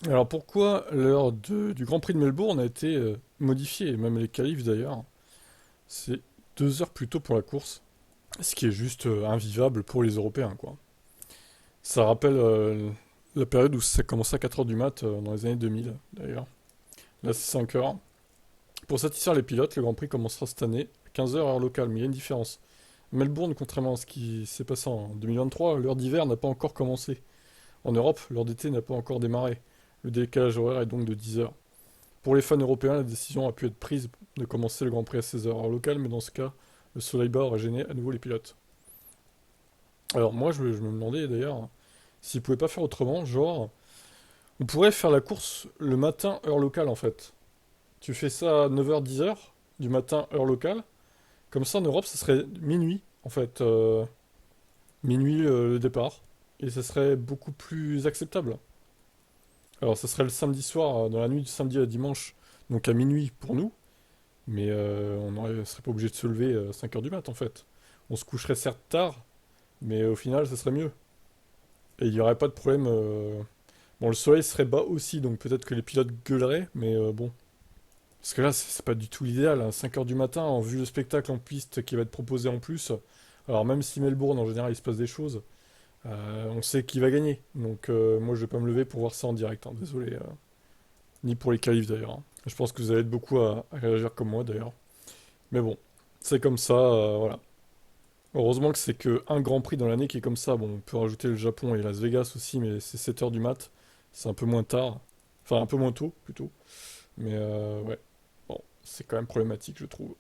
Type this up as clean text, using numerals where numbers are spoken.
Alors pourquoi l'heure du Grand Prix de Melbourne a été modifiée, et même les qualifs d'ailleurs? C'est 2 heures plus tôt pour la course, ce qui est juste invivable pour les Européens, quoi. Ça rappelle la période où ça commençait à 4 heures du mat dans les années 2000, d'ailleurs. Là, c'est 5 heures. Pour satisfaire les pilotes, le Grand Prix commencera cette année à 15 heures heure locale, mais il y a une différence. Melbourne, contrairement à ce qui s'est passé en 2023, l'heure d'hiver n'a pas encore commencé. En Europe, l'heure d'été n'a pas encore démarré. Le décalage horaire est donc de 10 heures. Pour les fans européens, la décision a pu être prise de commencer le Grand Prix à 16 heures heure locale, mais dans ce cas, le soleil bas aurait gêné à nouveau les pilotes. Alors moi, je me demandais d'ailleurs s'ils pouvaient pas faire autrement, genre, on pourrait faire la course le matin heure locale en fait. Tu fais ça à 9 heures 10 heures du matin heure locale, comme ça en Europe, ça serait minuit en fait, minuit le départ, et ça serait beaucoup plus acceptable. Alors ça serait le samedi soir, dans la nuit du samedi à dimanche, donc à minuit pour nous, mais serait pas obligé de se lever à 5 heures du mat en fait. On se coucherait certes tard, mais au final, ça serait mieux. Et il n'y aurait pas de problème. Bon, le soleil serait bas aussi, donc peut-être que les pilotes gueuleraient, mais bon. Parce que là, c'est pas du tout l'idéal, hein. 5 heures du matin, en vue le spectacle en piste qui va être proposé en plus. Alors même si Melbourne, en général, il se passe des choses, on sait qui va gagner. Donc moi, je vais pas me lever pour voir ça en direct, hein, désolé. Ni pour les qualifs d'ailleurs, hein. Je pense que vous allez être beaucoup à réagir comme moi d'ailleurs. Mais bon, c'est comme ça, voilà. Heureusement que c'est que un Grand Prix dans l'année qui est comme ça. Bon, on peut rajouter le Japon et Las Vegas aussi, mais c'est 7 heures du mat. C'est un peu moins tard. Enfin, un peu moins tôt, plutôt. Mais ouais, bon, c'est quand même problématique, je trouve.